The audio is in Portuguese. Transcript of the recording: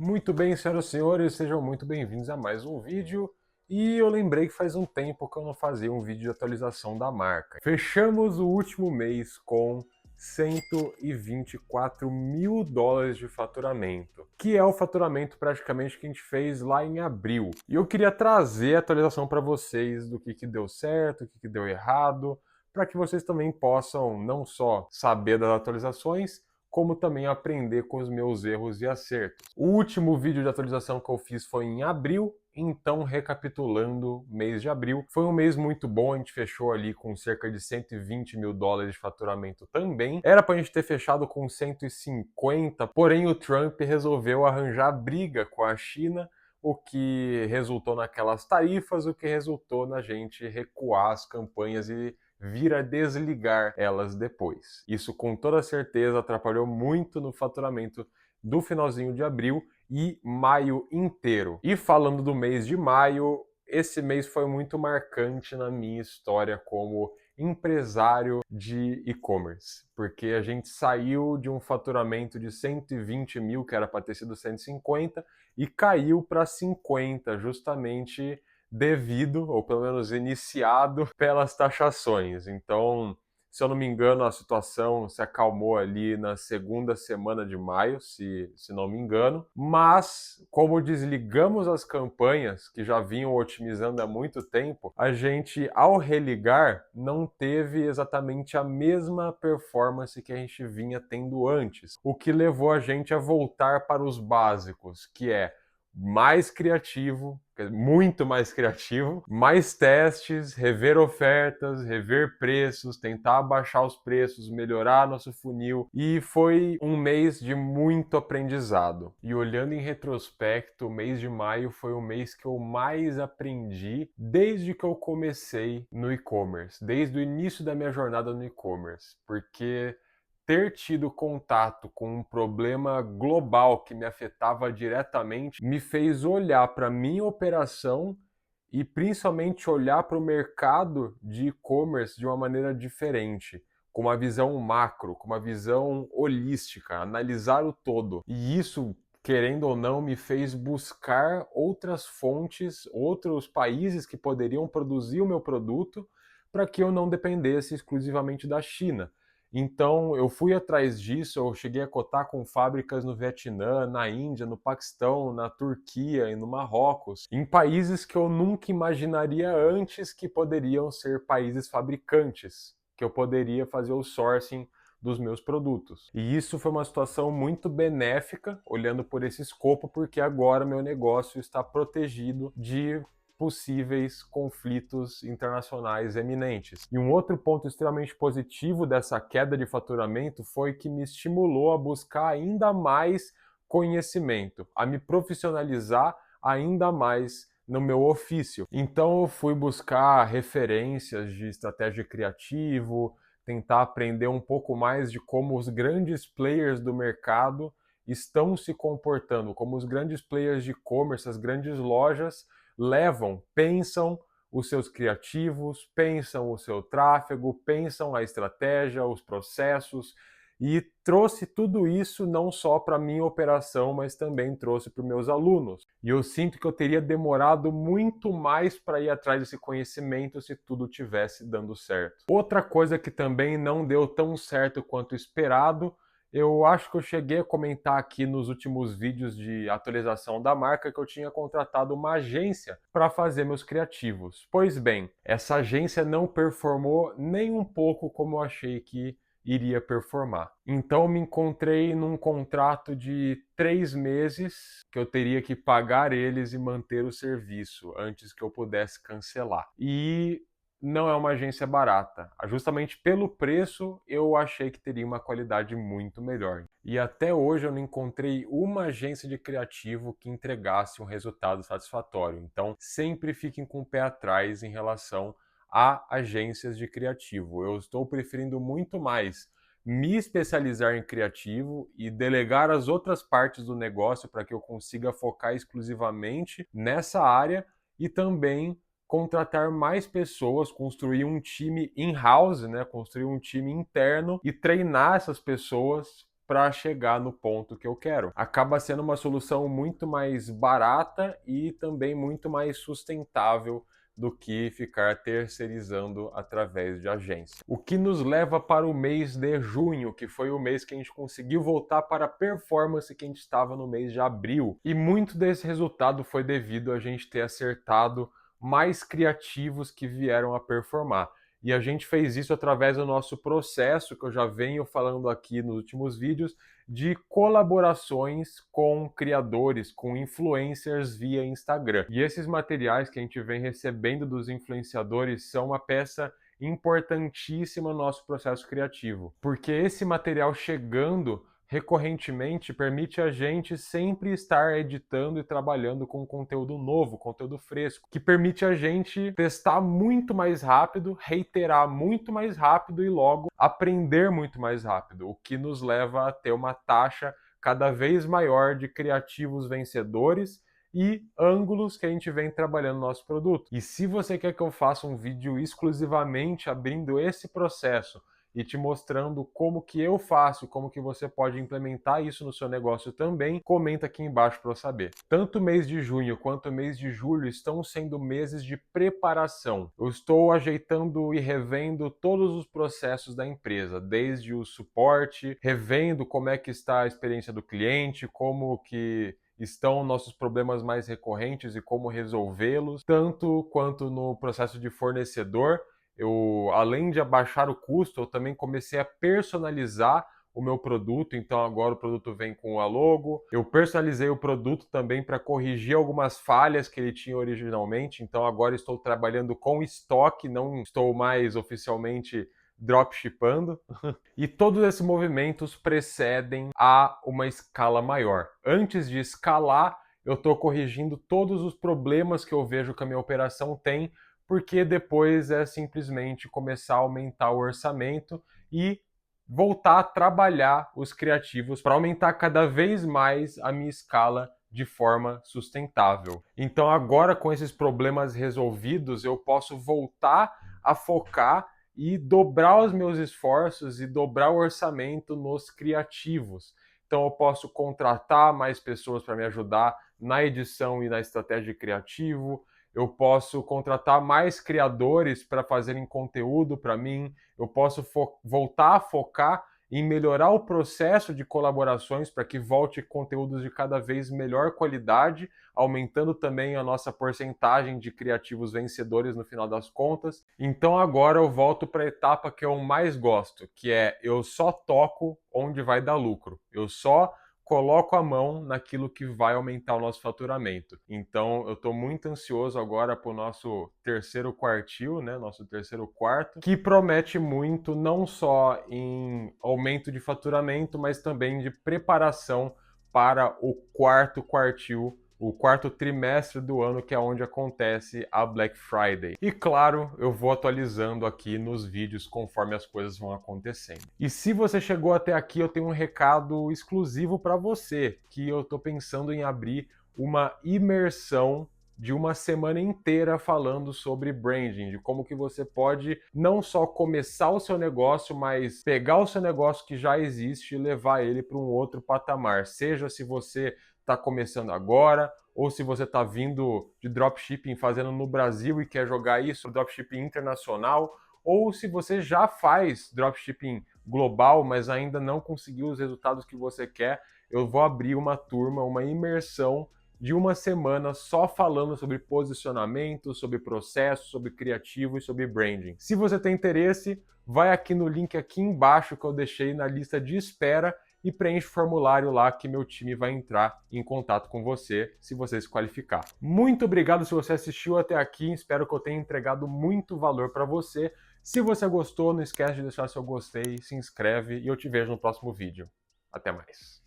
Muito bem, senhoras e senhores, sejam muito bem-vindos a mais um vídeo. E eu lembrei que faz um tempo que eu não fazia um vídeo de atualização da marca. Fechamos o último mês com 124 mil dólares de faturamento, que é o faturamento praticamente que a gente fez lá em abril. E eu queria trazer a atualização para vocês do que deu certo, o que deu errado, para que vocês também possam não só saber das atualizações, como também aprender com os meus erros e acertos. O último vídeo de atualização que eu fiz foi em abril, então recapitulando, mês de abril, foi um mês muito bom, a gente fechou ali com cerca de 120 mil dólares de faturamento também. Era pra gente ter fechado com 150, porém o Trump resolveu arranjar briga com a China, o que resultou naquelas tarifas, o que resultou na gente recuar as campanhas e vir a desligar elas depois. Isso com toda certeza atrapalhou muito no faturamento do finalzinho de abril e maio inteiro. E falando do mês de maio, esse mês foi muito marcante na minha história como empresário de e-commerce, porque a gente saiu de um faturamento de 120 mil, que era para ter sido 150, e caiu para 50, justamente devido, ou pelo menos iniciado, pelas taxações. Então, se eu não me engano, a situação se acalmou ali na segunda semana de maio, se não me engano. Mas, como desligamos as campanhas, que já vinham otimizando há muito tempo, a gente, ao religar, não teve exatamente a mesma performance que a gente vinha tendo antes. O que levou a gente a voltar para os básicos, que é mais criativo, muito mais criativo, mais testes, rever ofertas, rever preços, tentar abaixar os preços, melhorar nosso funil, e foi um mês de muito aprendizado. E olhando em retrospecto, o mês de maio foi o mês que eu mais aprendi desde que eu comecei no e-commerce, desde o início da minha jornada no e-commerce, porque ter tido contato com um problema global que me afetava diretamente me fez olhar para a minha operação e principalmente olhar para o mercado de e-commerce de uma maneira diferente, com uma visão macro, com uma visão holística, analisar o todo. E isso, querendo ou não, me fez buscar outras fontes, outros países que poderiam produzir o meu produto para que eu não dependesse exclusivamente da China. Então, eu fui atrás disso, eu cheguei a cotar com fábricas no Vietnã, na Índia, no Paquistão, na Turquia e no Marrocos, em países que eu nunca imaginaria antes que poderiam ser países fabricantes, que eu poderia fazer o sourcing dos meus produtos. E isso foi uma situação muito benéfica, olhando por esse escopo, porque agora meu negócio está protegido de possíveis conflitos internacionais eminentes. E um outro ponto extremamente positivo dessa queda de faturamento foi que me estimulou a buscar ainda mais conhecimento, a me profissionalizar ainda mais no meu ofício. Então eu fui buscar referências de estratégia criativo, tentar aprender um pouco mais de como os grandes players do mercado estão se comportando, como os grandes players de e-commerce, as grandes lojas pensam os seus criativos, pensam o seu tráfego, pensam a estratégia, os processos, e trouxe tudo isso não só para a minha operação, mas também trouxe para os meus alunos. E eu sinto que eu teria demorado muito mais para ir atrás desse conhecimento se tudo tivesse dando certo. Outra coisa que também não deu tão certo quanto esperado, eu acho que eu cheguei a comentar aqui nos últimos vídeos de atualização da marca que eu tinha contratado uma agência para fazer meus criativos. Pois bem, essa agência não performou nem um pouco como eu achei que iria performar. Então me encontrei num contrato de 3 meses que eu teria que pagar eles e manter o serviço antes que eu pudesse cancelar. E não é uma agência barata. Justamente pelo preço, eu achei que teria uma qualidade muito melhor. E até hoje eu não encontrei uma agência de criativo que entregasse um resultado satisfatório. Então, sempre fiquem com o pé atrás em relação a agências de criativo. Eu estou preferindo muito mais me especializar em criativo e delegar as outras partes do negócio para que eu consiga focar exclusivamente nessa área e também contratar mais pessoas, construir um time in-house, né? Construir um time interno e treinar essas pessoas para chegar no ponto que eu quero. Acaba sendo uma solução muito mais barata e também muito mais sustentável do que ficar terceirizando através de agência. O que nos leva para o mês de junho, que foi o mês que a gente conseguiu voltar para a performance que a gente estava no mês de abril. E muito desse resultado foi devido a gente ter acertado mais criativos que vieram a performar. E a gente fez isso através do nosso processo, que eu já venho falando aqui nos últimos vídeos, de colaborações com criadores, com influencers via Instagram. E esses materiais que a gente vem recebendo dos influenciadores são uma peça importantíssima no nosso processo criativo, porque esse material chegando recorrentemente permite a gente sempre estar editando e trabalhando com conteúdo novo, conteúdo fresco, que permite a gente testar muito mais rápido, reiterar muito mais rápido e logo aprender muito mais rápido, o que nos leva a ter uma taxa cada vez maior de criativos vencedores e ângulos que a gente vem trabalhando no nosso produto. E se você quer que eu faça um vídeo exclusivamente abrindo esse processo e te mostrando como que eu faço, como que você pode implementar isso no seu negócio também, comenta aqui embaixo para eu saber. Tanto o mês de junho quanto o mês de julho estão sendo meses de preparação. Eu estou ajeitando e revendo todos os processos da empresa, desde o suporte, revendo como é que está a experiência do cliente, como que estão nossos problemas mais recorrentes e como resolvê-los, tanto quanto no processo de fornecedor. Eu, além de abaixar o custo, eu também comecei a personalizar o meu produto, então agora o produto vem com a logo. Eu personalizei o produto também para corrigir algumas falhas que ele tinha originalmente, então agora estou trabalhando com estoque, não estou mais oficialmente dropshippando. E todos esses movimentos precedem a uma escala maior. Antes de escalar, eu estou corrigindo todos os problemas que eu vejo que a minha operação tem, porque depois é simplesmente começar a aumentar o orçamento e voltar a trabalhar os criativos para aumentar cada vez mais a minha escala de forma sustentável. Então agora, com esses problemas resolvidos, eu posso voltar a focar e dobrar os meus esforços e dobrar o orçamento nos criativos. Então eu posso contratar mais pessoas para me ajudar na edição e na estratégia de criativo, eu posso contratar mais criadores para fazerem conteúdo para mim, eu posso voltar a focar em melhorar o processo de colaborações para que volte conteúdos de cada vez melhor qualidade, aumentando também a nossa porcentagem de criativos vencedores no final das contas. Então agora eu volto para a etapa que eu mais gosto, que é eu só toco onde vai dar lucro. Eu só coloco a mão naquilo que vai aumentar o nosso faturamento. Então, eu estou muito ansioso agora para o nosso terceiro quartil, né, nosso terceiro quarto, que promete muito não só em aumento de faturamento, mas também de preparação para o quarto quartil, o quarto trimestre do ano, que é onde acontece a Black Friday. E claro, eu vou atualizando aqui nos vídeos conforme as coisas vão acontecendo. E se você chegou até aqui, eu tenho um recado exclusivo para você, que eu estou pensando em abrir uma imersão de uma semana inteira falando sobre branding, de como que você pode não só começar o seu negócio, mas pegar o seu negócio que já existe e levar ele para um outro patamar. Seja se você está começando agora, ou se você está vindo de dropshipping fazendo no Brasil e quer jogar isso no dropshipping internacional, ou se você já faz dropshipping global, mas ainda não conseguiu os resultados que você quer, eu vou abrir uma turma, uma imersão de uma semana só falando sobre posicionamento, sobre processo, sobre criativo e sobre branding. Se você tem interesse, vai aqui no link aqui embaixo que eu deixei na lista de espera e preenche o formulário lá que meu time vai entrar em contato com você, se você se qualificar. Muito obrigado se você assistiu até aqui, espero que eu tenha entregado muito valor para você. Se você gostou, não esquece de deixar seu gostei, se inscreve e eu te vejo no próximo vídeo. Até mais.